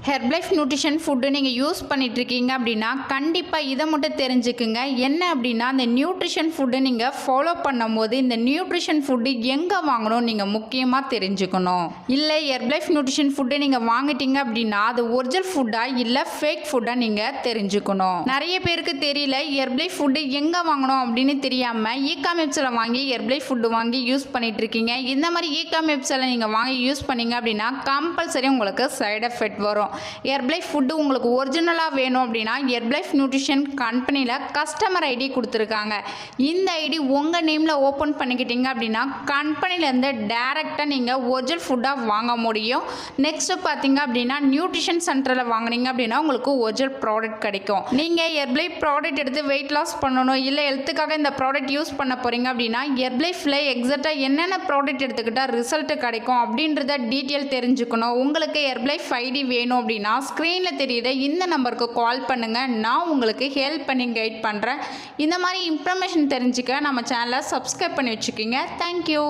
Herbalife nutrition food நீங்கள் use பண்ணிகிட்ருக்கீங்க அப்படின்னா கண்டிப்பாக இதை மட்டும் தெரிஞ்சுக்குங்க. என்ன அப்படின்னா, அந்த நியூட்ரிஷன் ஃபுட்டு நீங்கள் ஃபாலோ பண்ணும்போது இந்த நியூட்ரிஷன் ஃபுட்டு எங்கே வாங்கணும் நீங்கள் முக்கியமாக தெரிஞ்சுக்கணும். இல்லை ஹெர்ப்லைஃப் நியூட்ரிஷன் ஃபுட்டு நீங்கள் வாங்கிட்டீங்க அப்படின்னா அது ஒரிஜினல் ஃபுட்டாக இல்லை ஃபேக் ஃபுட்டாக நீங்கள் தெரிஞ்சுக்கணும். நிறைய பேருக்கு தெரியல, ஹெர்ப்லைஃப் ஃபுட்டு எங்கே வாங்கணும் அப்படின்னு தெரியாமல் ஈகாம் வெப்ஸில் வாங்கி ஹெர்ப்லைஃப் ஃபுட்டு வாங்கி யூஸ் பண்ணிகிட்ருக்கீங்க. இந்த மாதிரி ஈகாம் வெப்ஸில் நீங்கள் வாங்கி யூஸ் பண்ணீங்க அப்படின்னா கம்பல்சரி உங்களுக்கு சைடு எஃபெக்ட் வரும். ஹெர்ப்லைஃப் ஃபுட்டு உங்களுக்கு ஒரிஜினலாக வேணும் அப்படின்னா ஹெர்ப்லைஃப் நியூட்ரிஷன் கம்பெனியில் கஸ்டமர் ஐடி கொடுத்துருக்காங்க. இந்த ஐடி உங்கள் நேமில் ஓப்பன் பண்ணிக்கிட்டீங்க அப்படின்னா கம்பெனிலேருந்து டேரெக்டாக நீங்கள் ஒரிஜினல் ஃபுட்டாக வாங்க முடியும். நெக்ஸ்ட்டு பார்த்தீங்க அப்படின்னா நியூட்ரிஷன் சென்டரில் வாங்கினீங்க அப்படின்னா உங்களுக்கு ஒரிஜினல் ப்ராடக்ட் கிடைக்கும். நீங்கள் ஹெர்ப்லைஃப் ப்ராடக்ட் எடுத்து வெயிட் லாஸ் பண்ணணும், இல்லை ஹெல்த்துக்காக இந்த ப்ராடக்ட் யூஸ் பண்ண போகிறீங்க அப்படின்னா ஹெர்ப்லைஃபில் எக்ஸாக்டாக என்னென்ன ப்ராடக்ட் எடுத்துக்கிட்டால் ரிசல்ட்டு கிடைக்கும் அப்படின்றத டீட்டெயில் தெரிஞ்சுக்கணும். உங்களுக்கு ஹெர்ப்லைஃப் ஐடி வேணும் அப்படின்னா ஸ்க்ரீனில் தெரியுற இந்த நம்பருக்கு கால் பண்ணுங்கள். நான் உங்களுக்கு ஹெல்ப் பண்ணி கைட் பண்ணுறேன். இந்த மாதிரி இன்ஃபர்மேஷன் தெரிஞ்சுக்க நம்ம சேனலை சப்ஸ்கிரைப் பண்ணி வச்சுக்கோங்க. தேங்க்யூ.